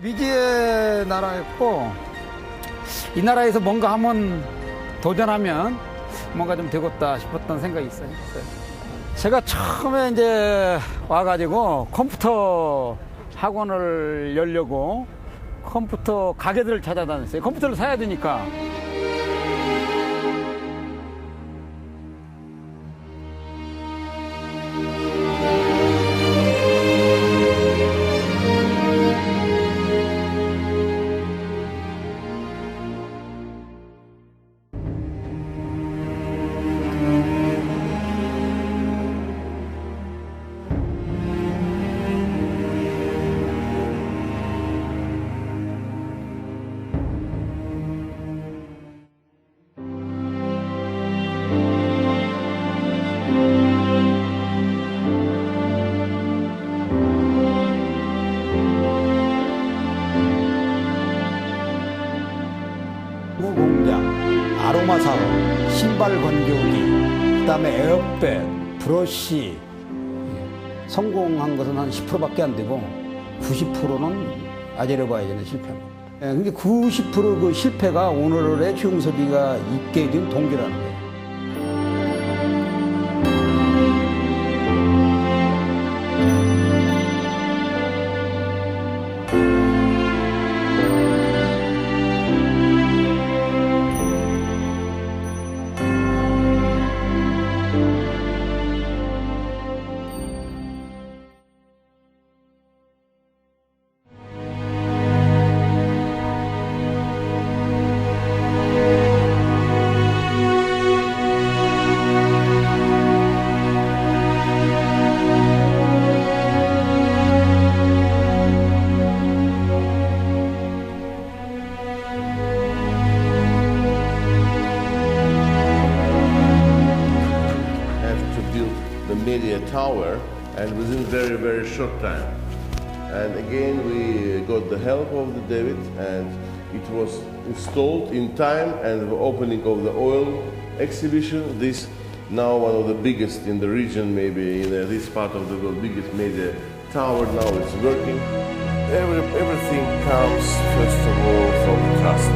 미지의 나라였고 이 나라에서 뭔가 한번 도전하면 뭔가 좀 되겠다 싶었던 생각이 있어요. 제가 처음에 이제 와가지고 컴퓨터 학원을 열려고 컴퓨터 가게들을 찾아다녔어요. 컴퓨터를 사야 되니까. 공장, 아로마 사업, 신발 건조기, 그다음에 에어백, 브러쉬 성공한 것은 한 10%밖에 안 되고 90%는 아제르바이잔의 실패입니다. 근데 90%그 실패가 오늘의 최용섭이가 있게 된 동기라는 거예요. Media tower, and within very short time. And again we got the help of the David, and it was installed in time, and the opening of the oil exhibition, this now one of the biggest in the region, maybe in this part of the world, biggest media tower, now it's working. Everything comes first of all from trust.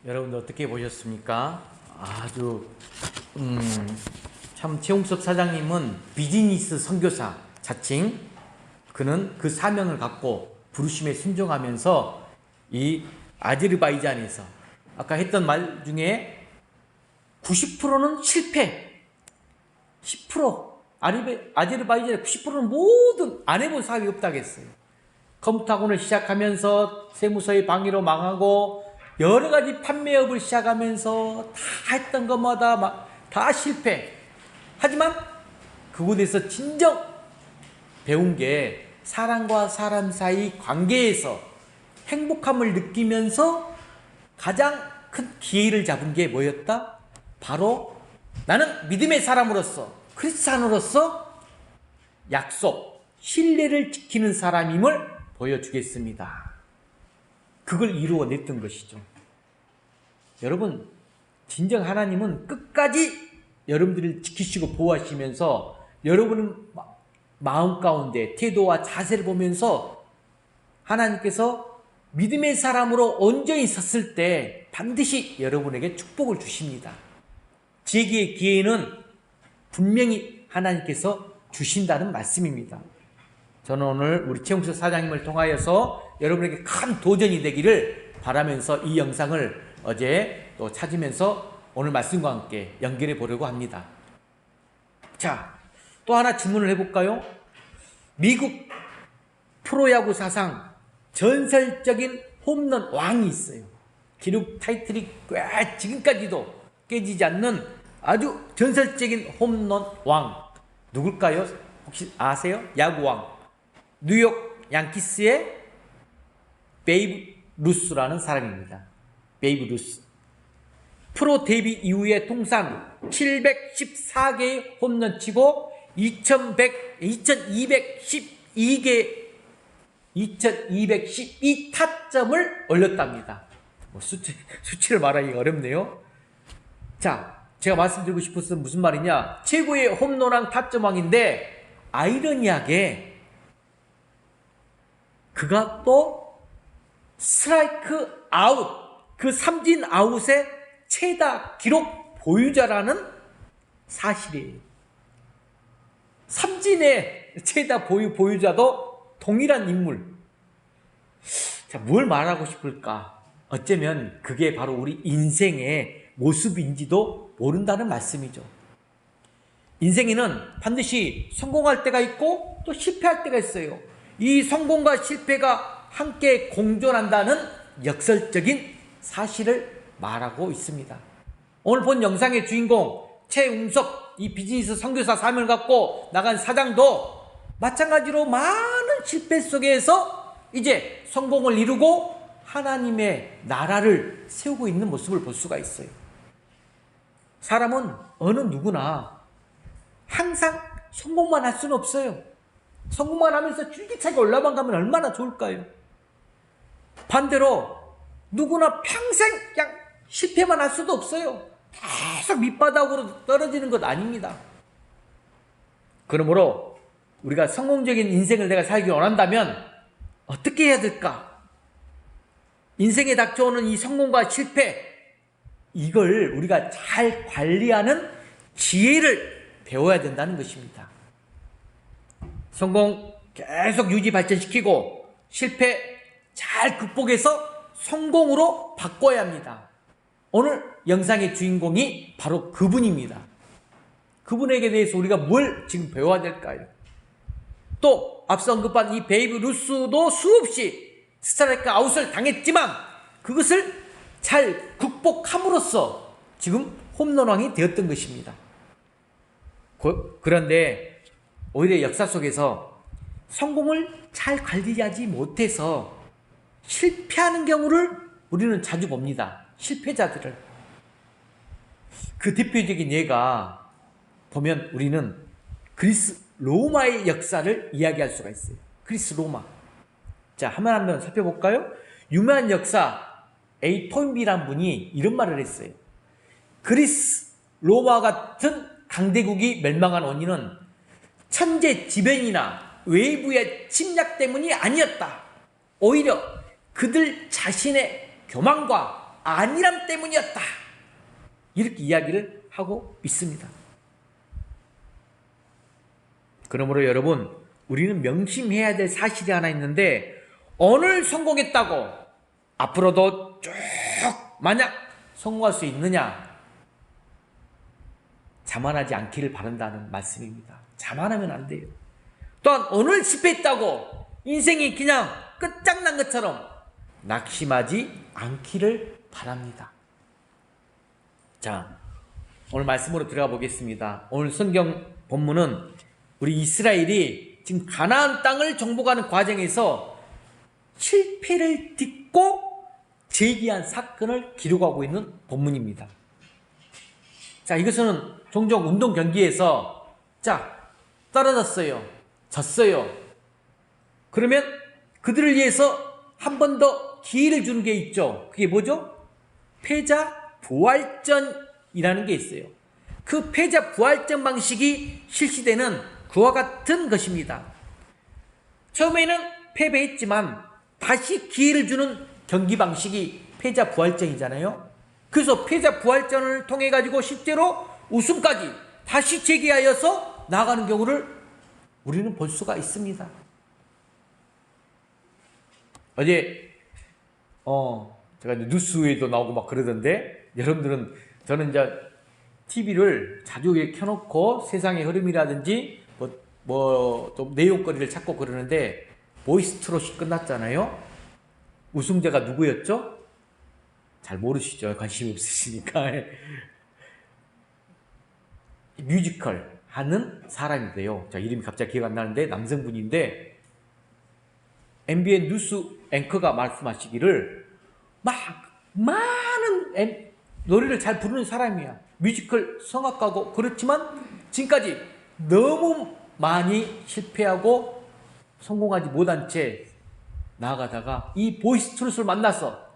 여러분들 어떻게 보셨습니까? 아주 참 최용섭 사장님은 비즈니스 선교사 자칭, 그는 그 사명을 갖고 부르심에 순종하면서 이 아제르바이잔에서 아까 했던 말 중에 90%는 실패, 10% 아제르바이잔의 90%는 모든 안 해본 사업이 없다고 했어요. 컴퓨터 학원을 시작하면서 세무서의 방해로 망하고 여러 가지 판매업을 시작하면서 다 했던 것마다 다 실패. 하지만 그곳에서 진정 배운 게 사람과 사람 사이 관계에서 행복함을 느끼면서 가장 큰 기회를 잡은 게 뭐였다? 바로 나는 믿음의 사람으로서, 크리스찬으로서 약속, 신뢰를 지키는 사람임을 보여주겠습니다. 그걸 이루어냈던 것이죠. 여러분, 진정 하나님은 끝까지 여러분들을 지키시고 보호하시면서 여러분 마음 가운데 태도와 자세를 보면서 하나님께서 믿음의 사람으로 온전히 섰을 때 반드시 여러분에게 축복을 주십니다. 제기의 기회는 분명히 하나님께서 주신다는 말씀입니다. 저는 오늘 우리 최용수 사장님을 통하여서 여러분에게 큰 도전이 되기를 바라면서 이 영상을 어제 또 찾으면서 오늘 말씀과 함께 연결해 보려고 합니다. 자, 또 하나 질문을 해볼까요? 미국 프로야구 사상 전설적인 홈런 왕이 있어요. 기록 타이틀이 꽤 지금까지도 깨지지 않는 아주 전설적인 홈런 왕. 누굴까요? 혹시 아세요? 야구왕. 뉴욕 양키스의 베이브 루스라는 사람입니다. 베이브 루스. 프로 데뷔 이후에 통산 714개의 홈런 치고 2212 타점을 올렸답니다. 수치를 말하기 어렵네요. 자, 제가 말씀드리고 싶었던 무슨 말이냐? 최고의 홈런왕 타점왕인데 아이러니하게 그가 또 스트라이크 아웃, 그 삼진 아웃의 최다 기록 보유자라는 사실이에요. 삼진의 최다 보유자도 동일한 인물. 자, 뭘 말하고 싶을까? 어쩌면 그게 바로 우리 인생의 모습인지도 모른다는 말씀이죠. 인생에는 반드시 성공할 때가 있고 또 실패할 때가 있어요. 이 성공과 실패가 함께 공존한다는 역설적인 사실을 말하고 있습니다. 오늘 본 영상의 주인공 최웅석, 이 비즈니스 선교사 사명을 갖고 나간 사장도 마찬가지로 많은 실패 속에서 이제 성공을 이루고 하나님의 나라를 세우고 있는 모습을 볼 수가 있어요. 사람은 어느 누구나 항상 성공만 할 수는 없어요. 성공만 하면서 줄기차게 올라만 가면 얼마나 좋을까요? 반대로 누구나 평생 그냥 실패만 할 수도 없어요. 계속 밑바닥으로 떨어지는 것 아닙니다. 그러므로 우리가 성공적인 인생을 내가 살기 원한다면 어떻게 해야 될까? 인생에 닥쳐오는 이 성공과 실패, 이걸 우리가 잘 관리하는 지혜를 배워야 된다는 것입니다. 성공 계속 유지 발전시키고 실패 잘 극복해서 성공으로 바꿔야 합니다. 오늘 영상의 주인공이 바로 그분입니다. 그분에게 대해서 우리가 뭘 지금 배워야 될까요? 또 앞서 언급한 이 베이브 루스도 수없이 스트라이크 아웃을 당했지만 그것을 잘 극복함으로써 지금 홈런왕이 되었던 것입니다. 그런데 오히려 역사 속에서 성공을 잘 관리하지 못해서 실패하는 경우를 우리는 자주 봅니다. 실패자들을. 그 대표적인 예가 보면 우리는 그리스 로마의 역사를 이야기할 수가 있어요. 그리스 로마. 자, 한번 살펴볼까요? 유명한 역사 A. 토인비라는 분이 이런 말을 했어요. 그리스 로마 같은 강대국이 멸망한 원인은 천재지변이나 외부의 침략 때문이 아니었다. 오히려 그들 자신의 교만과 안일함 때문이었다. 이렇게 이야기를 하고 있습니다. 그러므로 여러분, 우리는 명심해야 될 사실이 하나 있는데 오늘 성공했다고 앞으로도 쭉 만약 성공할 수 있느냐? 자만하지 않기를 바란다는 말씀입니다. 자만하면 안 돼요. 또한 오늘 실패했다고 인생이 그냥 끝장난 것처럼 낙심하지 않기를 바랍니다. 자, 오늘 말씀으로 들어가 보겠습니다. 오늘 성경 본문은 우리 이스라엘이 지금 가나안 땅을 정복하는 과정에서 실패를 딛고 재기한 사건을 기록하고 있는 본문입니다. 자, 이것은 종종 운동 경기에서 자, 떨어졌어요. 졌어요. 그러면 그들을 위해서 한 번 더 기회를 주는 게 있죠. 그게 뭐죠? 패자 부활전이라는 게 있어요. 그 패자 부활전 방식이 실시되는 그와 같은 것입니다. 처음에는 패배했지만 다시 기회를 주는 경기 방식이 패자 부활전이잖아요. 그래서 패자 부활전을 통해 가지고 실제로 우승까지 다시 재개하여서 나아가는 경우를 우리는 볼 수가 있습니다. 어제 제가 이제 뉴스에도 나오고 막 그러던데, 여러분들은, 저는 이제 TV를 자주 이렇게 켜놓고 세상의 흐름이라든지 좀 내용거리를 찾고 그러는데, 보이스트롯이 끝났잖아요. 우승자가 누구였죠? 잘 모르시죠? 관심이 없으시니까. 뮤지컬 하는 사람인데요. 자, 이름이 갑자기 기억 안 나는데 남성분인데, MBN 뉴스 앵커가 말씀하시기를 막 많은 노래를 잘 부르는 사람이야. 뮤지컬 성악가고 그렇지만 지금까지 너무 많이 실패하고 성공하지 못한 채 나아가다가 이 보이스트롯을 만나서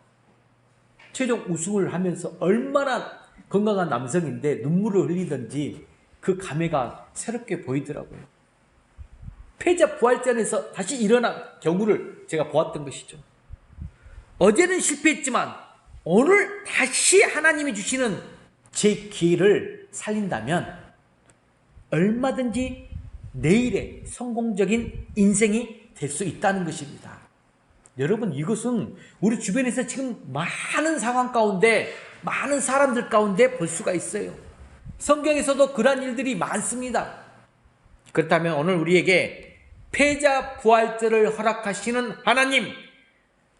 최종 우승을 하면서 얼마나 건강한 남성인데 눈물을 흘리든지 그 감회가 새롭게 보이더라고요. 패자 부활전에서 다시 일어난 경우를 제가 보았던 것이죠. 어제는 실패했지만 오늘 다시 하나님이 주시는 제 기회를 살린다면 얼마든지 내일의 성공적인 인생이 될 수 있다는 것입니다. 여러분, 이것은 우리 주변에서 지금 많은 상황 가운데, 많은 사람들 가운데 볼 수가 있어요. 성경에서도 그러한 일들이 많습니다. 그렇다면 오늘 우리에게 패자 부활절을 허락하시는 하나님,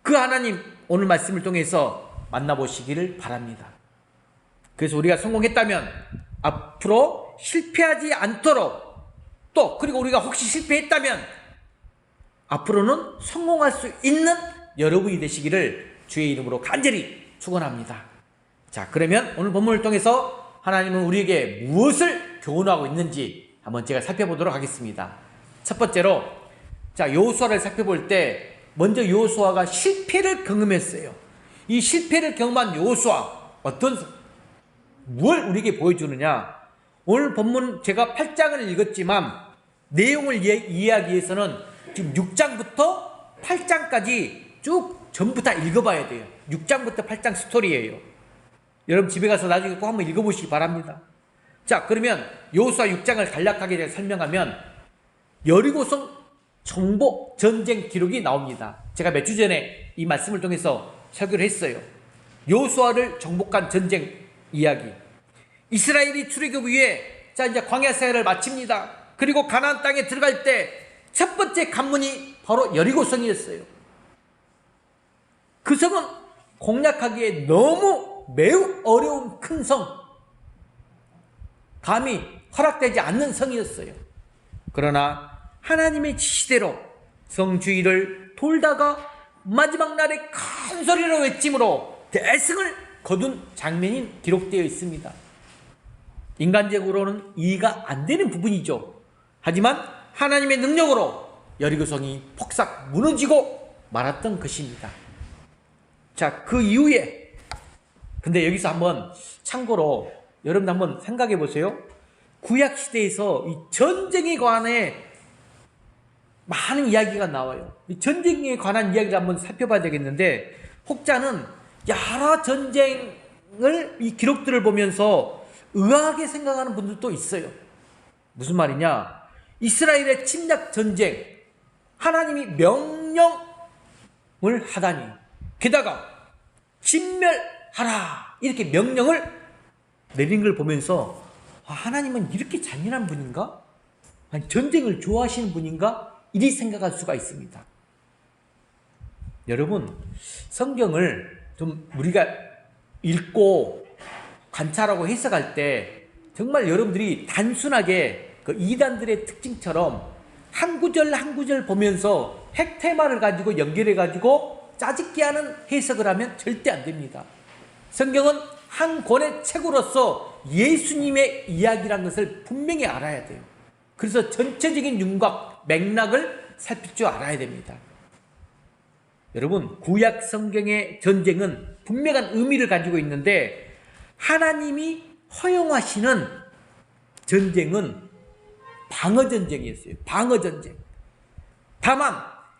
그 하나님 오늘 말씀을 통해서 만나보시기를 바랍니다. 그래서 우리가 성공했다면 앞으로 실패하지 않도록, 또 그리고 우리가 혹시 실패했다면 앞으로는 성공할 수 있는 여러분이 되시기를 주의 이름으로 간절히 축원합니다. 자, 그러면 오늘 본문을 통해서 하나님은 우리에게 무엇을 교훈하고 있는지 한번 제가 살펴보도록 하겠습니다. 첫 번째로, 자, 여호수아를 살펴볼 때 먼저 여호수아가 실패를 경험했어요. 이 실패를 경험한 여호수아, 뭘 우리에게 보여주느냐? 오늘 본문 제가 8장을 읽었지만 내용을 이해하기 위해서는 지금 6장부터 8장까지 쭉 전부 다 읽어봐야 돼요. 6장부터 8장 스토리예요. 여러분 집에 가서 나중에 꼭 한번 읽어보시기 바랍니다. 자, 그러면 여호수아 6장을 간략하게 설명하면 여리고성 정복 전쟁 기록이 나옵니다. 제가 몇 주 전에 이 말씀을 통해서 설교를 했어요. 여호수아를 정복한 전쟁 이야기. 이스라엘이 출애굽 이후에 자, 이제 광야 생활을 마칩니다. 그리고 가나안 땅에 들어갈 때 첫 번째 관문이 바로 여리고성이었어요. 그 성은 공략하기에 너무 매우 어려운 큰 성, 감히 허락되지 않는 성이었어요. 그러나 하나님의 지시대로 성 주위를 돌다가 마지막 날에 큰 소리로 외침으로 대승을 거둔 장면이 기록되어 있습니다. 인간적으로는 이해가 안 되는 부분이죠. 하지만 하나님의 능력으로 여리고성이 폭삭 무너지고 말았던 것입니다. 자, 그 이후에, 근데 여기서 한번 참고로 여러분 한번 생각해 보세요. 구약 시대에서 이 전쟁에 관해 많은 이야기가 나와요. 이 전쟁에 관한 이야기를 한번 살펴봐야 되겠는데, 혹자는 여러 전쟁을, 이 기록들을 보면서 의아하게 생각하는 분들도 있어요. 무슨 말이냐? 이스라엘의 침략 전쟁, 하나님이 명령을 하다니, 게다가 진멸하라 이렇게 명령을 내린 걸 보면서 하나님은 이렇게 잔인한 분인가? 아니, 전쟁을 좋아하시는 분인가? 이리 생각할 수가 있습니다. 여러분, 성경을 좀 우리가 읽고 관찰하고 해석할 때 정말 여러분들이 단순하게 그 이단들의 특징처럼 한 구절 한 구절 보면서 핵테마를 가지고 연결해 가지고 짜집기 하는 해석을 하면 절대 안 됩니다. 성경은 한 권의 책으로서 예수님의 이야기라는 것을 분명히 알아야 돼요. 그래서 전체적인 윤곽, 맥락을 살필 줄 알아야 됩니다. 여러분, 구약 성경의 전쟁은 분명한 의미를 가지고 있는데 하나님이 허용하시는 전쟁은 방어 전쟁이었어요. 방어 전쟁. 다만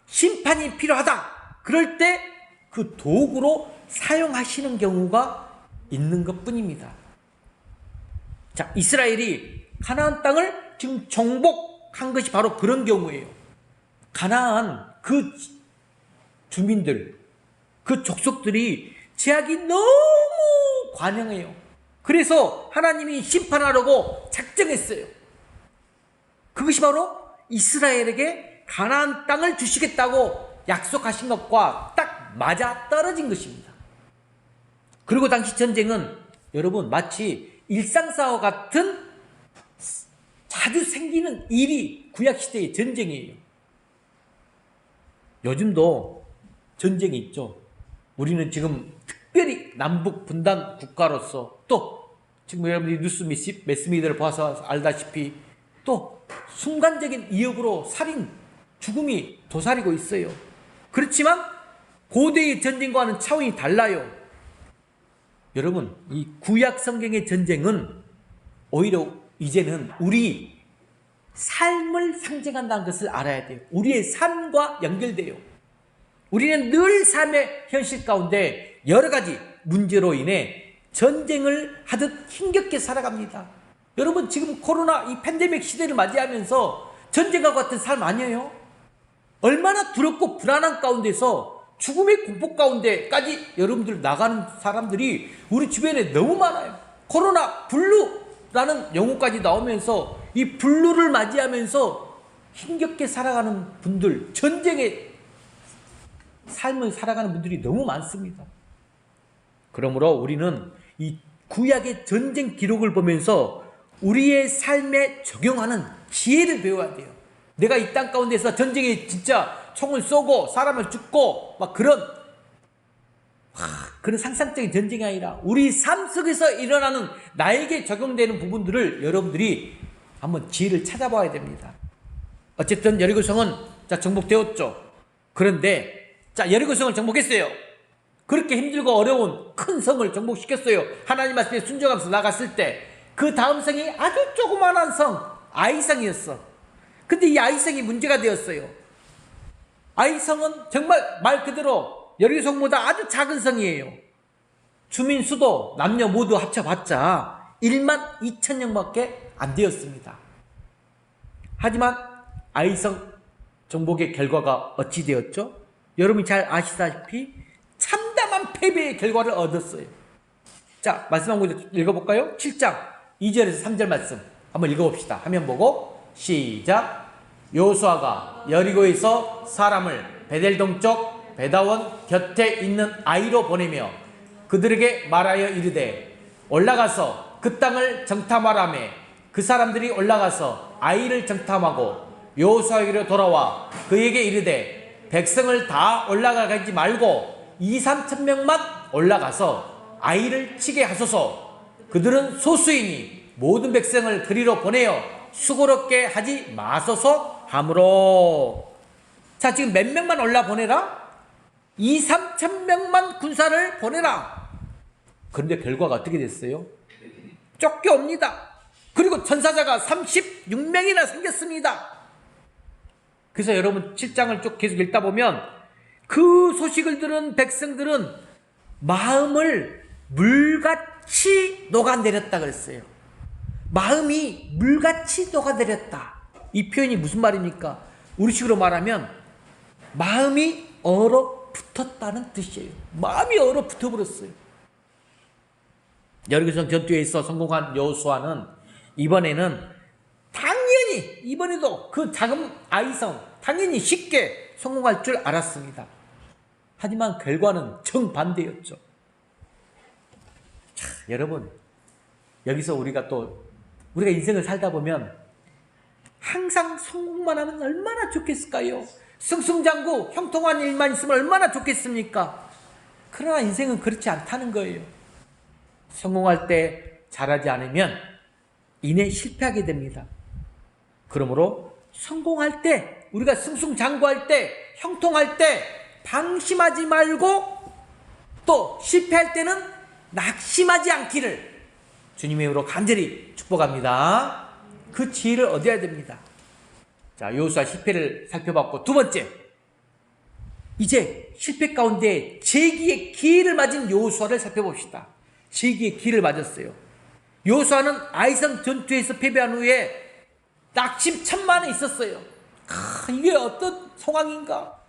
심판이 필요하다. 그럴 때 그 도구로 사용하시는 경우가 있는 것뿐입니다. 자, 이스라엘이 가나안 땅을 지금 정복한 것이 바로 그런 경우예요. 가나안 그 주민들, 그 족속들이 제약이 너무 관영해요. 그래서 하나님이 심판하려고 작정했어요. 그것이 바로 이스라엘에게 가나안 땅을 주시겠다고 약속하신 것과 딱 맞아 떨어진 것입니다. 그리고 당시 전쟁은 여러분 마치 일상사와 같은 자주 생기는 일이 구약시대의 전쟁이에요. 요즘도 전쟁이 있죠. 우리는 지금 특별히 남북 분단 국가로서 또 지금 여러분들이 뉴스 매스미디어를 봐서 알다시피 또 순간적인 위협으로 살인, 죽음이 도사리고 있어요. 그렇지만 고대의 전쟁과는 차원이 달라요. 여러분, 이 구약 성경의 전쟁은 오히려 이제는 우리 삶을 상징한다는 것을 알아야 돼요. 우리의 삶과 연결돼요. 우리는 늘 삶의 현실 가운데 여러 가지 문제로 인해 전쟁을 하듯 힘겹게 살아갑니다. 여러분, 지금 코로나 이 팬데믹 시대를 맞이하면서 전쟁과 같은 삶 아니에요? 얼마나 두렵고 불안한 가운데서 죽음의 공포 가운데까지 여러분들 나가는 사람들이 우리 주변에 너무 많아요. 코로나 블루라는 용어까지 나오면서 이 블루를 맞이하면서 힘겹게 살아가는 분들, 전쟁의 삶을 살아가는 분들이 너무 많습니다. 그러므로 우리는 이 구약의 전쟁 기록을 보면서 우리의 삶에 적용하는 지혜를 배워야 돼요. 내가 이 땅 가운데서 전쟁에 진짜 총을 쏘고 사람을 죽고 막 그런 상상적인 전쟁이 아니라 우리 삶 속에서 일어나는 나에게 적용되는 부분들을 여러분들이 한번 지혜를 찾아봐야 됩니다. 어쨌든 여리고성은 정복되었죠. 그런데 여리고성을 정복했어요. 그렇게 힘들고 어려운 큰 성을 정복시켰어요. 하나님 말씀에 순종하면서 나갔을 때 그 다음 성이 아주 조그만한 성 아이성이었어. 근데 이 아이성이 문제가 되었어요. 아이성은 정말 말 그대로 여리고성보다 아주 작은 성이에요. 주민 수도 남녀 모두 합쳐봤자 1만 2천 명밖에 안 되었습니다. 하지만 아이성 정복의 결과가 어찌 되었죠? 여러분이 잘 아시다시피 참담한 패배의 결과를 얻었어요. 자, 말씀 한번 읽어볼까요? 7장 2절에서 3절 말씀 한번 읽어봅시다. 화면 보고 시작. 여호수아가 여리고에서 사람을 베델 동쪽 베다원 곁에 있는 아이로 보내며 그들에게 말하여 이르되 올라가서 그 땅을 정탐하라며 그 사람들이 올라가서 아이를 정탐하고 여호수아에게로 돌아와 그에게 이르되 백성을 다 올라가지 말고 2-3천 명만 올라가서 아이를 치게 하소서. 그들은 소수이니 모든 백성을 그리로 보내어 수고롭게 하지 마소서 하므로. 자, 지금 몇 명만 올라 보내라? 2-3천 명만 군사를 보내라. 그런데 결과가 어떻게 됐어요? 쫓겨옵니다. 그리고 전사자가 36명이나 생겼습니다. 그래서 여러분 7장을 쭉 계속 읽다 보면 그 소식을 들은 백성들은 마음을 물같이 녹아내렸다 그랬어요. 마음이 물같이 녹아내렸다. 이 표현이 무슨 말입니까? 우리식으로 말하면 마음이 얼어붙었다는 뜻이에요. 마음이 얼어붙어버렸어요. 여리고성 전투에서 성공한 여호수아는 이번에는 당연히 이번에도 그 작은 아이성 당연히 쉽게 성공할 줄 알았습니다. 하지만 결과는 정반대였죠. 자, 여러분, 여기서 우리가 인생을 살다 보면 항상 성공만 하면 얼마나 좋겠을까요? 승승장구 형통한 일만 있으면 얼마나 좋겠습니까? 그러나 인생은 그렇지 않다는 거예요. 성공할 때 잘하지 않으면 이내 실패하게 됩니다. 그러므로 성공할 때, 우리가 승승장구할 때, 형통할 때 방심하지 말고 또 실패할 때는 낙심하지 않기를 주님의 이름으로 간절히 축복합니다. 그 지혜를 얻어야 됩니다. 자, 여호수아 실패를 살펴봤고, 두 번째, 이제 실패 가운데 재기의 기회를 맞은 여호수아를 살펴봅시다. 재기의 기회를 맞았어요. 여호수아는 아이성 전투에서 패배한 후에 낙심천만에 있었어요. 이게 어떤 상황인가?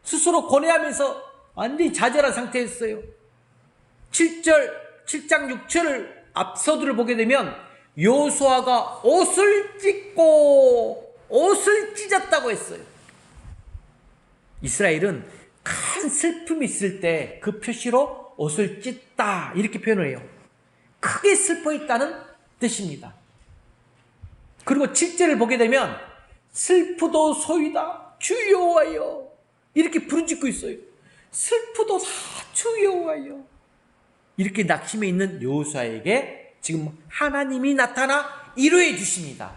스스로 고뇌하면서 완전히 좌절한 상태였어요. 7장 6절을 앞서들을 보게 되면 여호수아가 옷을 찢고 옷을 찢었다고 했어요. 이스라엘은 큰 슬픔이 있을 때 그 표시로 옷을 찢다 이렇게 표현을 해요. 크게 슬퍼했다는 뜻입니다. 그리고 7절을 보게 되면 슬프도소이다 주 여호와여 이렇게 부르짖고 있어요. 슬프도다 주 여호와여. 이렇게 낙심해 있는 여호수아에게 지금 하나님이 나타나 위로해 주십니다.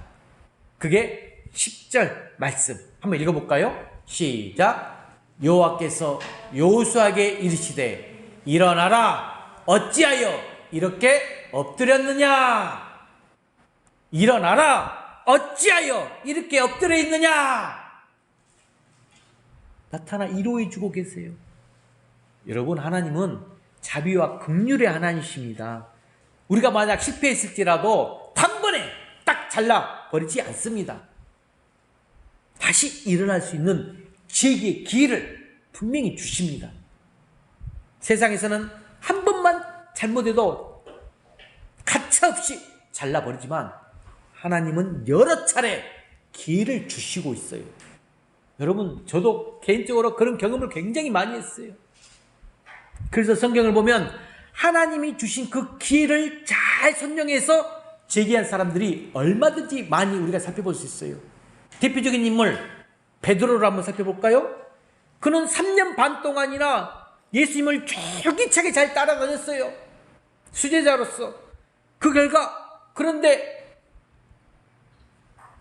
그게 10절 말씀 한번 읽어볼까요? 시작. 여호와께서 여호수아에게 이르시되 일어나라 어찌하여 이렇게 엎드렸느냐. 일어나라 어찌하여 이렇게 엎드려 있느냐. 나타나 위로해 주고 계세요. 여러분, 하나님은 자비와 긍휼의 하나님이십니다. 우리가 만약 실패했을지라도 단번에 딱 잘라버리지 않습니다. 다시 일어날 수 있는 지혜의 기회를 분명히 주십니다. 세상에서는 한 번만 잘못해도 가차없이 잘라버리지만 하나님은 여러 차례 기회를 주시고 있어요. 여러분, 저도 개인적으로 그런 경험을 굉장히 많이 했어요. 그래서 성경을 보면 하나님이 주신 그 기회를 잘 선용해서 제기한 사람들이 얼마든지 많이 우리가 살펴볼 수 있어요. 대표적인 인물 베드로를 한번 살펴볼까요? 그는 3년 반 동안이나 예수님을 쫄깃하게 잘 따라다녔어요. 수제자로서. 그 결과 그런데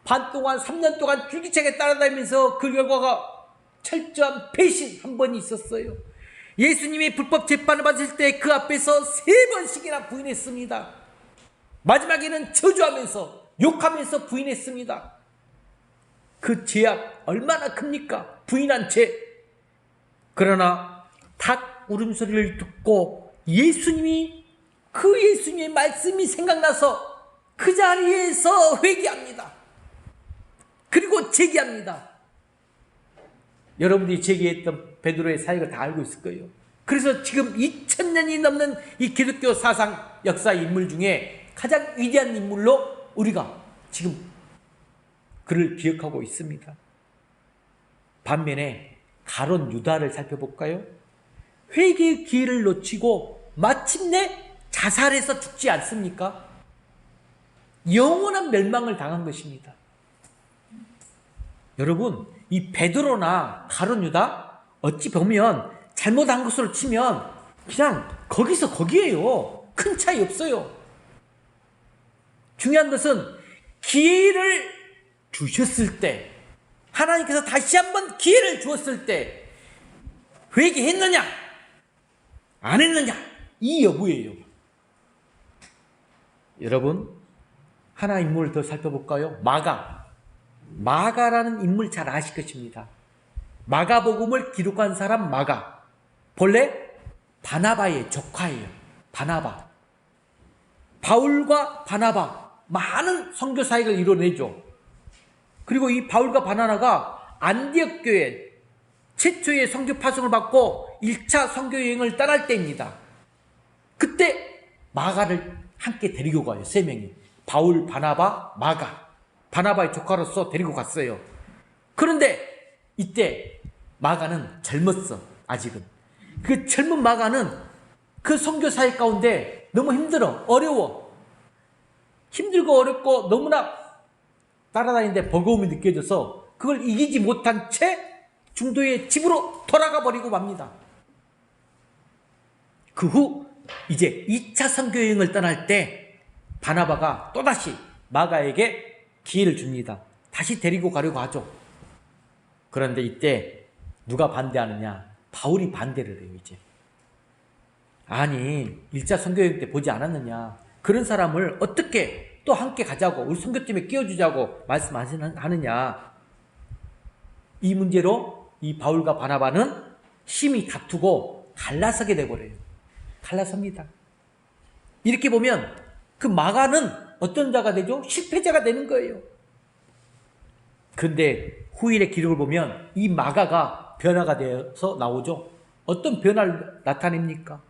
반 동안 3년 동안 쫄깃하게 따라다니면서 그 결과가 철저한 배신 한 번이 있었어요. 예수님이 불법 재판을 받을 때 그 앞에서 3번씩이나 부인했습니다. 마지막에는 저주하면서 욕하면서 부인했습니다. 그 죄악 얼마나 큽니까? 부인한 죄. 그러나 닭 울음소리를 듣고 그 예수님의 말씀이 생각나서 그 자리에서 회개합니다. 그리고 재기합니다. 여러분들이 제기했던 베드로의 사역을 다 알고 있을 거예요. 그래서 지금 2000년이 넘는 이 기독교 사상 역사 인물 중에 가장 위대한 인물로 우리가 지금 그를 기억하고 있습니다. 반면에 가룟 유다를 살펴볼까요? 회개의 기회를 놓치고 마침내 자살해서 죽지 않습니까? 영원한 멸망을 당한 것입니다. 여러분, 이 베드로나 가룟 유다 어찌 보면 잘못한 것으로 치면 그냥 거기서 거기에요. 큰 차이 없어요. 중요한 것은 기회를 주셨을 때, 하나님께서 다시 한번 기회를 주었을 때 회개했느냐 안 했느냐 이 여부예요. 여러분, 하나 인물을 더 살펴볼까요? 마가라는 인물 잘 아실 것입니다. 마가복음을 기록한 사람 마가. 본래 바나바의 조카예요. 바나바. 바울과 바나바 많은 선교 사역을 이뤄내죠. 그리고 이 바울과 바나바가 안디옥 교회 최초의 선교 파송을 받고 1차 선교 여행을 떠날 때입니다. 그때 마가를 함께 데리고 가요. 3명이. 바울, 바나바, 마가. 바나바의 조카로서 데리고 갔어요. 그런데 이때 마가는 젊었어. 아직은. 그 젊은 마가는 그 선교 사역 가운데 너무 힘들어. 어려워. 힘들고 어렵고 너무나 따라다니는데 버거움이 느껴져서 그걸 이기지 못한 채 중도의 집으로 돌아가 버리고 맙니다. 그 후 이제 2차 선교 여행을 떠날 때 바나바가 또다시 마가에게 기회를 줍니다. 다시 데리고 가려고 하죠. 그런데 이때 누가 반대하느냐? 바울이 반대를 해요, 이제. 아니, 1차 선교여행 때 보지 않았느냐? 그런 사람을 어떻게 또 함께 가자고, 우리 선교팀에 끼워주자고 말씀하느냐? 이 문제로 이 바울과 바나바는 심히 다투고 갈라서게 돼버려요. 갈라섭니다. 이렇게 보면 그 마가는 어떤 자가 되죠? 실패자가 되는 거예요. 그런데 후일의 기록을 보면 이 마가가 변화가 되어서 나오죠. 어떤 변화를 나타냅니까?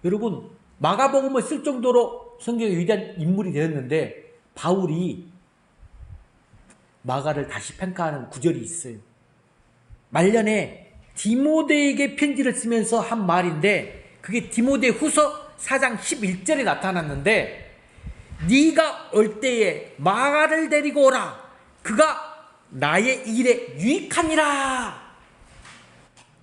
여러분, 마가복음을 쓸 정도로 성경의 위대한 인물이 되었는데 바울이 마가를 다시 평가하는 구절이 있어요. 말년에 디모데에게 편지를 쓰면서 한 말인데 그게 디모데 후서 4장 11절에 나타났는데 네가 올 때에 마가를 데리고 오라. 그가 나의 일에 유익하니라.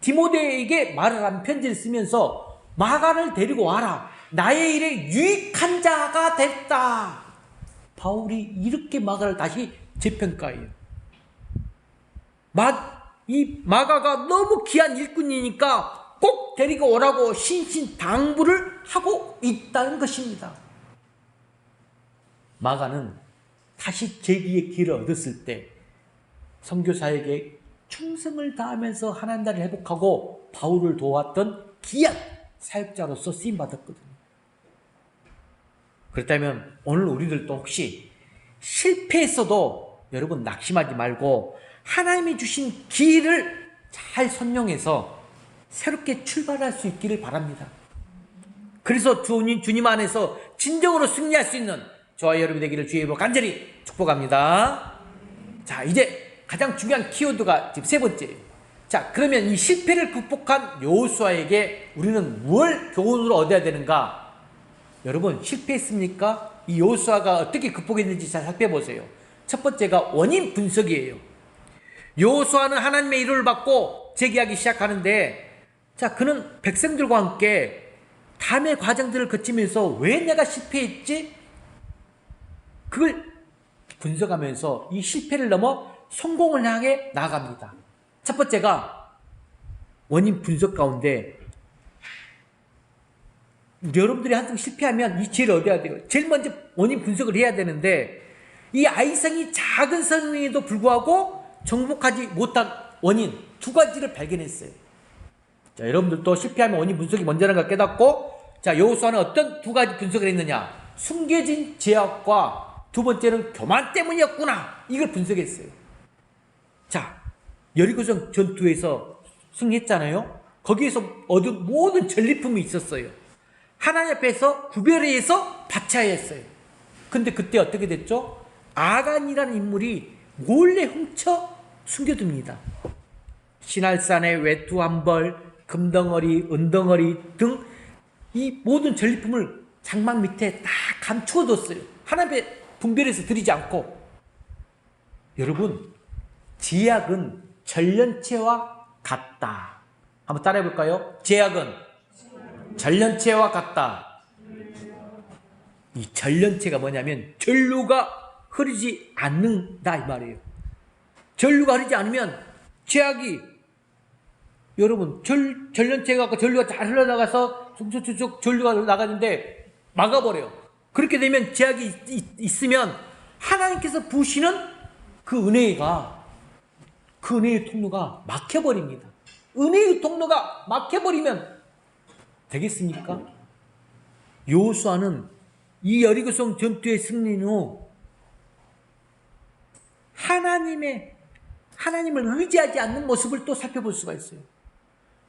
디모데에게 말을 한 편지를 쓰면서 마가를 데리고 와라. 나의 일에 유익한 자가 됐다. 바울이 이렇게 마가를 다시 재평가해요. 이 마가가 너무 귀한 일꾼이니까 꼭 데리고 오라고 신신당부를 하고 있다는 것입니다. 마가는 다시 재기의 길을 얻었을 때 선교사에게 충성을 다하면서 하나님 나라를 회복하고 바울을 도왔던 귀한 사역자로서 쓰임받았거든요. 그렇다면 오늘 우리들도 혹시 실패했어도 여러분 낙심하지 말고 하나님이 주신 길을 잘 선용해서 새롭게 출발할 수 있기를 바랍니다. 그래서 주님 안에서 진정으로 승리할 수 있는 저와 여러분이 되기를 주의 이름으로 간절히 축복합니다. 자, 이제 가장 중요한 키워드가 지금 세 번째예요. 자, 그러면 이 실패를 극복한 여호수아에게 우리는 뭘 교훈으로 얻어야 되는가? 여러분, 실패했습니까? 이 여호수아가 어떻게 극복했는지 잘 살펴보세요. 첫 번째가 원인 분석이에요. 여호수아는 하나님의 이름을 받고 재기하기 시작하는데, 자, 그는 백성들과 함께 담의 과정들을 거치면서 왜 내가 실패했지? 그걸 분석하면서 이 실패를 넘어 성공을 향해 나아갑니다. 첫 번째가 원인 분석 가운데 여러분들이 한번 실패하면 이 지혜를 얻어야 돼요. 제일 먼저 원인 분석을 해야 되는데 이 아이성이 작은 성인에도 불구하고 정복하지 못한 원인 두 가지를 발견했어요. 자, 여러분들도 실패하면 원인 분석이 먼저라는 걸 깨닫고, 자, 여호수아는 어떤 두 가지 분석을 했느냐? 숨겨진 죄악과 두 번째는 교만 때문이었구나. 이걸 분석했어요. 자, 여리고성 전투에서 승리했잖아요. 거기에서 얻은 모든 전리품이 있었어요. 하나님 앞에서 구별해서 바쳐야 했어요. 근데 그때 어떻게 됐죠? 아간이라는 인물이 몰래 훔쳐 숨겨둡니다. 신할산의 외투 한 벌, 금덩어리, 은덩어리 등 이 모든 전리품을 장막 밑에 다 감추어뒀어요. 하나님께 분별해서 드리지 않고. 여러분, 제약은 전련체와 같다. 한번 따라해 볼까요? 제약은 전련체와 같다. 이 전련체가 뭐냐면 전류가 흐르지 않는다 이 말이에요. 전류가 흐르지 않으면 제약이, 여러분, 전련체가 갖고 전류가 잘 흘러나가서 쭉쭉쭉 전류가 나가는데 막아버려요. 그렇게 되면 제약이 있으면 하나님께서 부으시는 그 은혜의 통로가 막혀버립니다. 은혜의 통로가 막혀버리면 되겠습니까? 여호수아는 이 여리고성 전투의 승리 후 하나님을 의지하지 않는 모습을 또 살펴볼 수가 있어요.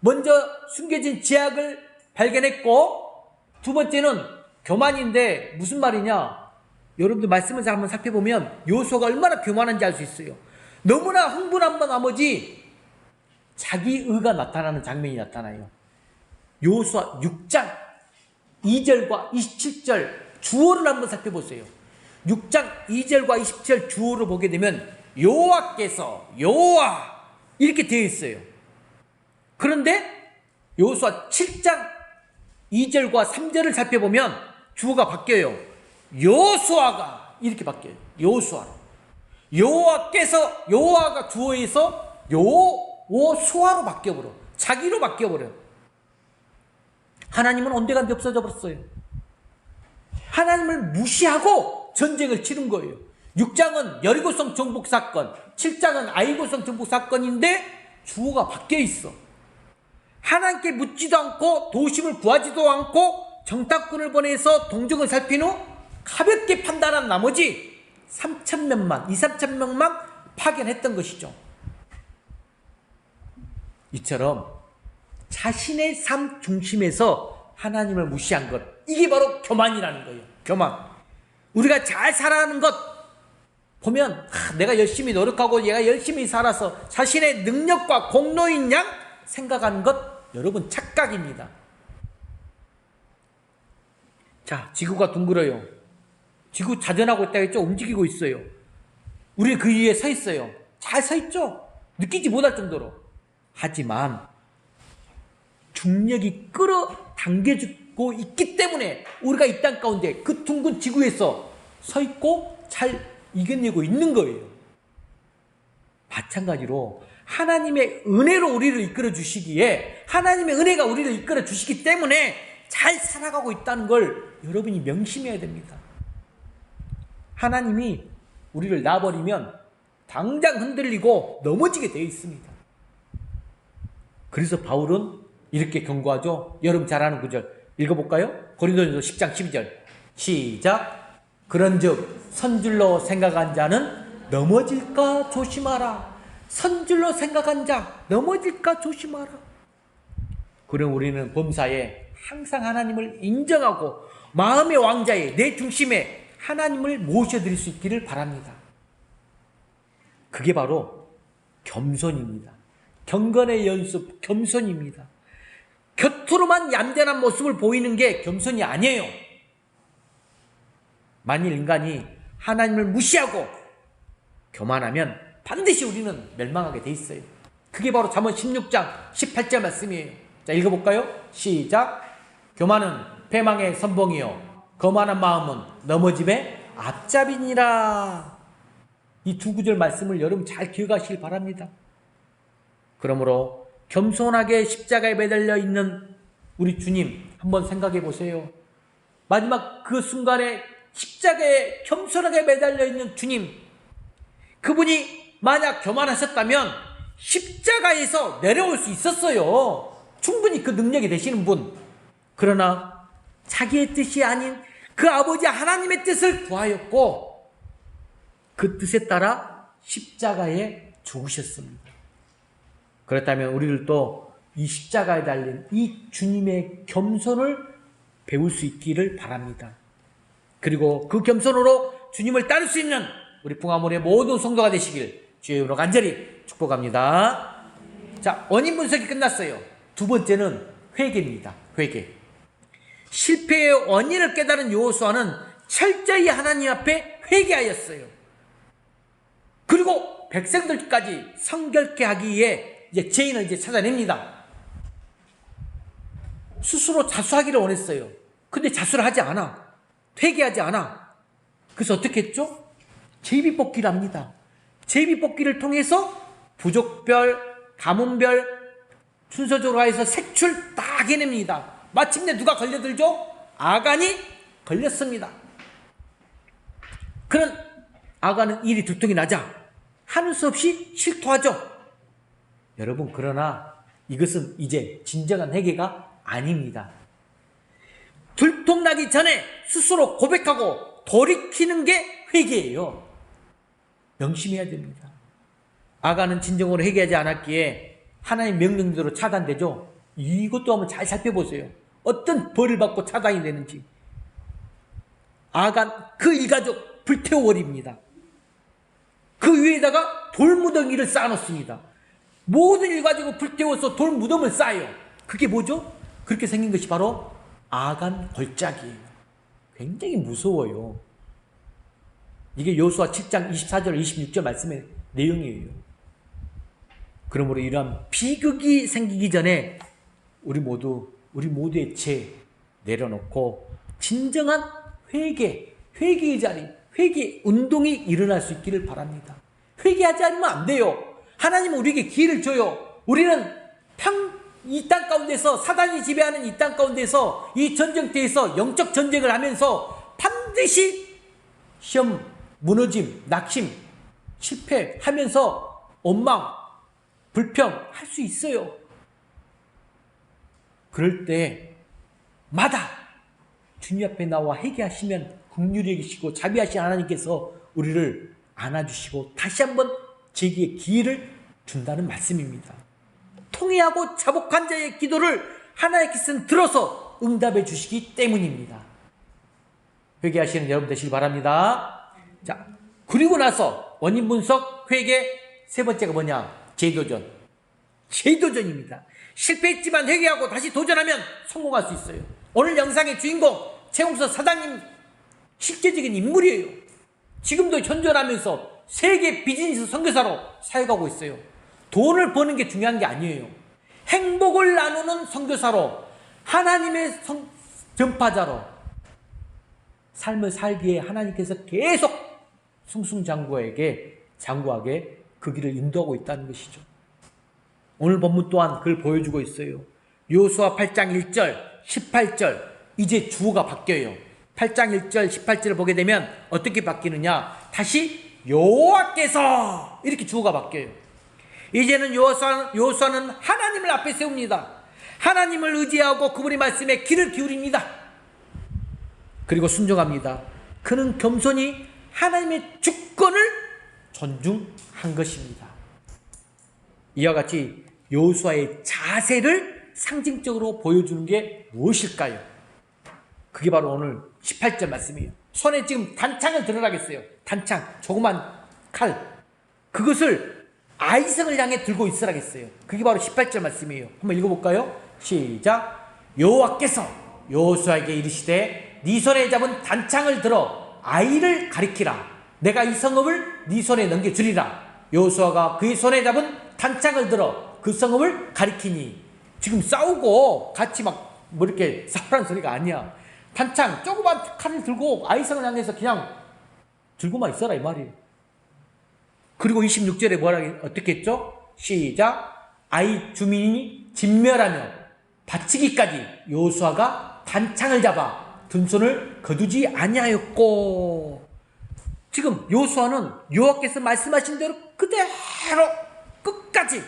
먼저 숨겨진 제약을 발견했고, 두 번째는 교만인데 무슨 말이냐? 여러분들 말씀을 한번 살펴보면 여호수아가 얼마나 교만한지 알 수 있어요. 너무나 흥분한 나머지 자기의가 나타나는 장면이 나타나요. 여호수아 6장 2절과 27절 주어를 한번 살펴보세요. 6장 2절과 27절 주어를 보게 되면 여호와께서, 여호와 이렇게 되어 있어요. 그런데 여호수아 7장 2절과 3절을 살펴보면 주어가 바뀌어요. 여호수아가 이렇게 바뀌어요. 여호수아로. 여호와가 주어에서 여호수아로 바뀌어버려. 자기로 바뀌어버려. 하나님은 온데간데 없어져 버렸어요. 하나님을 무시하고 전쟁을 치른 거예요. 6장은 여리고성 정복 사건, 7장은 아이고성 정복 사건인데 주어가 바뀌어 있어. 하나님께 묻지도 않고 도심을 구하지도 않고 정탐꾼을 보내서 동족을 살핀 후 가볍게 판단한 나머지 3,000명만 파견했던 것이죠. 이처럼 자신의 삶 중심에서 하나님을 무시한 것, 이게 바로 교만이라는 거예요. 교만. 우리가 잘 살아가는 것 보면 내가 열심히 노력하고 얘가 열심히 살아서 자신의 능력과 공로인 양 생각하는 것, 여러분 착각입니다. 자, 지구가 둥글어요. 지구 자전하고 있다 했죠? 움직이고 있어요. 우리 그 위에 서 있어요. 잘 서 있죠? 느끼지 못할 정도로. 하지만 중력이 끌어당겨주고 있기 때문에 우리가 이 땅 가운데 그 둥근 지구에서 서 있고 잘 이겨내고 있는 거예요. 마찬가지로 하나님의 은혜로 우리를 이끌어 주시기에, 하나님의 은혜가 우리를 이끌어 주시기 때문에 잘 살아가고 있다는 걸 여러분이 명심해야 됩니다. 하나님이 우리를 놔버리면 당장 흔들리고 넘어지게 되어 있습니다. 그래서 바울은 이렇게 경고하죠. 여러분 잘 아는 구절 읽어볼까요? 고린도전서 10장 12절 시작. 그런즉 선줄로 생각한 자는 넘어질까 조심하라. 선줄로 생각한 자 넘어질까 조심하라. 그럼 우리는 범사에 항상 하나님을 인정하고 마음의 왕자에, 내 중심에 하나님을 모셔드릴 수 있기를 바랍니다. 그게 바로 겸손입니다. 경건의 연습, 겸손입니다. 겉으로만 얌전한 모습을 보이는 게 겸손이 아니에요. 만일 인간이 하나님을 무시하고 교만하면 반드시 우리는 멸망하게 돼 있어요. 그게 바로 잠언 16장 18절 말씀이에요. 자, 읽어볼까요? 시작. 교만은 패망의 선봉이요 거만한 마음은 넘어짐의 앞잡이니라. 이 두 구절 말씀을 여러분 잘 기억하시길 바랍니다. 그러므로 겸손하게 십자가에 매달려 있는 우리 주님 한번 생각해 보세요. 마지막 그 순간에 십자가에 겸손하게 매달려 있는 주님, 그분이 만약 교만하셨다면 십자가에서 내려올 수 있었어요. 충분히 그 능력이 되시는 분. 그러나 자기의 뜻이 아닌 그 아버지 하나님의 뜻을 구하였고 그 뜻에 따라 십자가에 죽으셨습니다. 그렇다면 우리들도 이 십자가에 달린 이 주님의 겸손을 배울 수 있기를 바랍니다. 그리고 그 겸손으로 주님을 따를 수 있는 우리 풍화문의 모든 성도가 되시길 주의 이름으로 간절히 축복합니다. 자, 원인 분석이 끝났어요. 두 번째는 회개입니다. 회개. 실패의 원인을 깨달은 여호수아는 철저히 하나님 앞에 회개하였어요. 그리고 백성들까지 성결케 하기 위해 이제 죄인을 이제 찾아냅니다. 스스로 자수하기를 원했어요. 근데 자수를 하지 않아. 회개하지 않아. 그래서 어떻게 했죠? 제비뽑기를 합니다. 제비뽑기를 통해서 부족별, 가문별 순서적으로 해서 색출 다 해냅니다. 마침내 누가 걸려들죠? 아간이 걸렸습니다. 그런 아간은 일이 들통이 나자 하는 수 없이 실토하죠. 여러분, 그러나 이것은 이제 진정한 회개가 아닙니다. 들통나기 전에 스스로 고백하고 돌이키는 게 회개예요. 명심해야 됩니다. 아간은 진정으로 회개하지 않았기에 하나님의 명령대로 차단되죠. 이것도 한번 잘 살펴보세요. 어떤 벌을 받고 차단이 되는지. 아간 그 일가족 불태워버립니다. 그 위에다가 돌무더기를 쌓아놓습니다. 모든 일가족을 불태워서 돌무덤을 쌓아요. 그게 뭐죠? 그렇게 생긴 것이 바로 아간 골짜기예요. 굉장히 무서워요. 이게 여호수아 7장 24절 26절 말씀의 내용이에요. 그러므로 이러한 비극이 생기기 전에 우리 모두의 죄 내려놓고 진정한 회개의 자리, 회개 운동이 일어날 수 있기를 바랍니다. 회개하지 않으면 안 돼요. 하나님은 우리에게 기회를 줘요. 우리는 이 땅 가운데서, 사단이 지배하는 이 땅 가운데서, 이 전쟁터에서 영적 전쟁을 하면서 반드시 시험, 무너짐, 낙심, 실패하면서 원망, 불평 할 수 있어요. 그럴 때마다 주님 앞에 나와 회개하시면 긍휼히 여기시고 자비하신 하나님께서 우리를 안아주시고 다시 한번 제기의 기회를 준다는 말씀입니다. 통회하고 자복한 자의 기도를 하나님께서는 들어서 응답해 주시기 때문입니다. 회개하시는 여러분 되시길 바랍니다. 자, 그리고 나서 원인 분석, 회개, 세 번째가 뭐냐? 재도전. 재도전입니다. 실패했지만 회개하고 다시 도전하면 성공할 수 있어요. 오늘 영상의 주인공 최홍서 사장님 실제적인 인물이에요. 지금도 현존하면서 세계 비즈니스 선교사로 사역하고 있어요. 돈을 버는 게 중요한 게 아니에요. 행복을 나누는 선교사로, 하나님의 전파자로 삶을 살기에 하나님께서 계속 승승장구하게 그 길을 인도하고 있다는 것이죠. 오늘 본문 또한 그걸 보여주고 있어요. 여호수아 8장 1절, 18절, 이제 주어가 바뀌어요. 8장 1절, 18절을 보게 되면 어떻게 바뀌느냐? 다시 여호와께서 이렇게 주어가 바뀌어요. 이제는 여호수아는 하나님을 앞에 세웁니다. 하나님을 의지하고 그분의 말씀에 귀를 기울입니다. 그리고 순종합니다. 그는 겸손히 하나님의 주권을 존중한 것입니다. 이와 같이 여호수아의 자세를 상징적으로 보여주는 게 무엇일까요? 그게 바로 오늘 18절 말씀이에요. 손에 지금 단창을 들으라겠어요. 단창, 조그만 칼. 그것을 아이성을 향해 들고 있으라겠어요. 그게 바로 18절 말씀이에요. 한번 읽어볼까요? 시작. 여호와께서 여호수아에게 이르시되 네 손에 잡은 단창을 들어 아이를 가리키라. 내가 이 성읍을 네 손에 넘겨주리라. 여호수아가 그의 손에 잡은 단창을 들어 그 성읍을 가리키니, 지금 싸우고 같이 막 뭐 이렇게 싸우라는 소리가 아니야. 단창, 조그만 칼을 들고 아이성을 향해서 그냥 들고만 있어라 이 말이에요. 그리고 26절에 어떻게 했죠? 시작. 아이 주민이 진멸하며 다치기까지 여호수아가 단창을 잡아 든 손을 거두지 아니하였고, 지금 여호수아는 여호와께서 말씀하신 대로 그대로 끝까지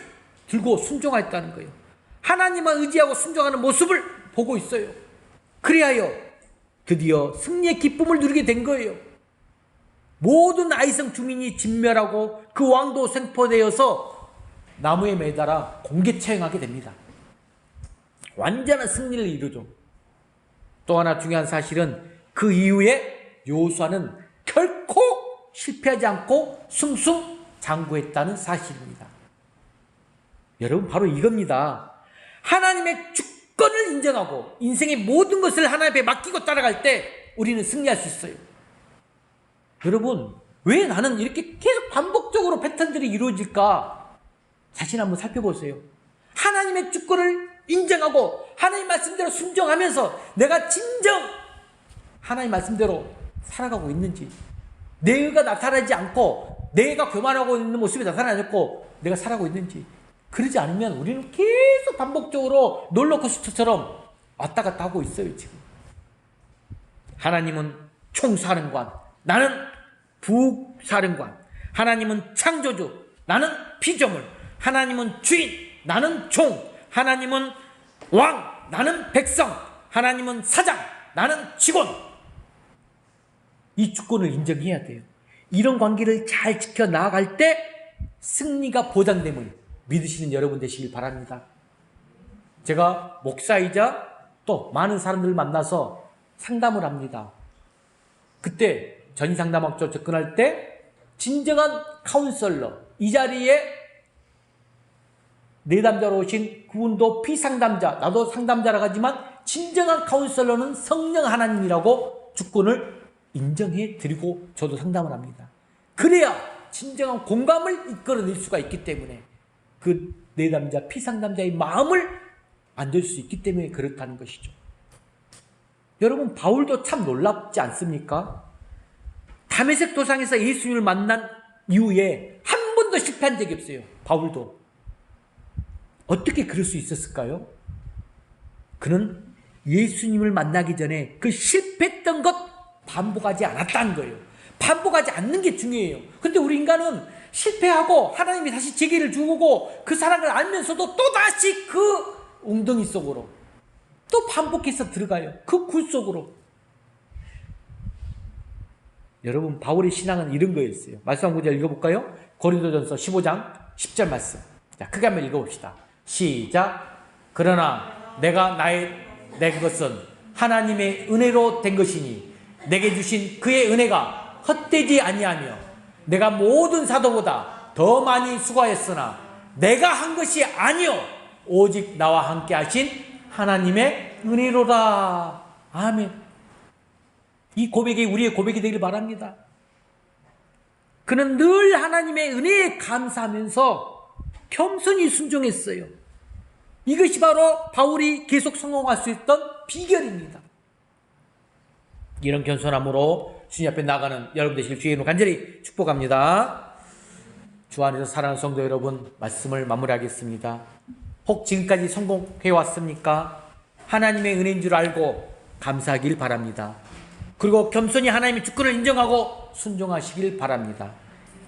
들고 순종하였다는 거예요. 하나님만 의지하고 순종하는 모습을 보고 있어요. 그리하여 드디어 승리의 기쁨을 누리게 된 거예요. 모든 아이성 주민이 진멸하고 그 왕도 생포되어서 나무에 매달아 공개 처형하게 됩니다. 완전한 승리를 이루죠. 또 하나 중요한 사실은 그 이후에 여호수아는 결코 실패하지 않고 승승장구했다는 사실입니다. 여러분, 바로 이겁니다. 하나님의 주권을 인정하고 인생의 모든 것을 하나님 앞에 맡기고 따라갈 때 우리는 승리할 수 있어요. 여러분, 왜 나는 이렇게 계속 반복적으로 패턴들이 이루어질까? 자신 한번 살펴보세요. 하나님의 주권을 인정하고 하나님 말씀대로 순종하면서 내가 진정 하나님 말씀대로 살아가고 있는지, 내 의가 나타나지 않고 내가 교만하고 있는 모습이 나타나지 않고 내가 살아가고 있는지, 그러지 않으면 우리는 계속 반복적으로 롤러코스터처럼 왔다 갔다 하고 있어요. 지금 하나님은 총사령관, 나는 부사령관. 하나님은 창조주, 나는 피조물. 하나님은 주인, 나는 종. 하나님은 왕, 나는 백성. 하나님은 사장, 나는 직원. 이 주권을 인정해야 돼요. 이런 관계를 잘 지켜 나아갈 때 승리가 보장됨을 믿으시는 여러분 되시길 바랍니다. 제가 목사이자 또 많은 사람들을 만나서 상담을 합니다. 그때 전이상담학교 접근할 때 진정한 카운셀러, 이 자리에 내담자로 오신 그분도 피상담자, 나도 상담자라고 하지만 진정한 카운셀러는 성령 하나님이라고 주권을 인정해 드리고 저도 상담을 합니다. 그래야 진정한 공감을 이끌어낼 수가 있기 때문에, 그 내담자, 피상담자의 마음을 만들 수 있기 때문에 그렇다는 것이죠. 여러분, 바울도 참 놀랍지 않습니까? 다메섹 도상에서 예수님을 만난 이후에 한 번도 실패한 적이 없어요. 바울도. 어떻게 그럴 수 있었을까요? 그는 예수님을 만나기 전에 그 실패했던 것 반복하지 않았다는 거예요. 반복하지 않는 게 중요해요. 근데 우리 인간은 실패하고 하나님이 다시 재기를 주고 그 사랑을 알면서도 또다시 그 웅덩이 속으로 또 반복해서 들어가요. 그 굴 속으로. 여러분, 바울의 신앙은 이런 거였어요. 말씀 한 구절 읽어볼까요? 고린도전서 15장 10절 말씀. 자, 크게 한번 읽어봅시다. 시작. 그러나 내 것은 하나님의 은혜로 된 것이니 내게 주신 그의 은혜가 헛되지 아니하며 내가 모든 사도보다 더 많이 수고하였으나 내가 한 것이 아니요 오직 나와 함께 하신 하나님의 은혜로다. 아멘. 이 고백이 우리의 고백이 되길 바랍니다. 그는 늘 하나님의 은혜에 감사하면서 겸손히 순종했어요. 이것이 바로 바울이 계속 성공할 수 있던 비결입니다. 이런 겸손함으로 주님 앞에 나가는 여러분 되시길 주의 이름으로 간절히 축복합니다. 주 안에서 사랑하는 성도 여러분, 말씀을 마무리하겠습니다. 혹 지금까지 성공해 왔습니까? 하나님의 은혜인 줄 알고 감사하길 바랍니다. 그리고 겸손히 하나님의 주권을 인정하고 순종하시길 바랍니다.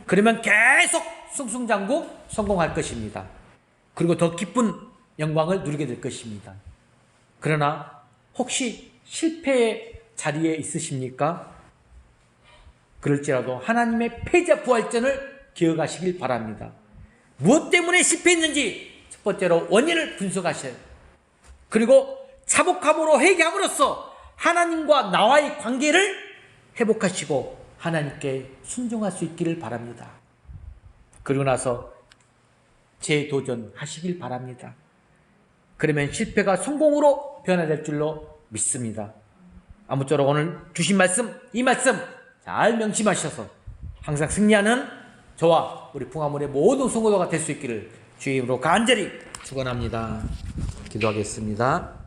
그러면 계속 승승장구 성공할 것입니다. 그리고 더 기쁜 영광을 누리게 될 것입니다. 그러나 혹시 실패의 자리에 있으십니까? 그럴지라도 하나님의 패자 부활전을 기억하시길 바랍니다. 무엇 때문에 실패했는지 첫 번째로 원인을 분석하셔야 돼요. 그리고 자복함으로 회개함으로써 하나님과 나와의 관계를 회복하시고 하나님께 순종할 수 있기를 바랍니다. 그리고 나서 재도전하시길 바랍니다. 그러면 실패가 성공으로 변화될 줄로 믿습니다. 아무쪼록 오늘 주신 말씀, 이 말씀 잘 명심하셔서 항상 승리하는 저와 우리 풍화문의 모든 성도가 될 수 있기를 주의 이름으로 간절히 축원합니다. 기도하겠습니다.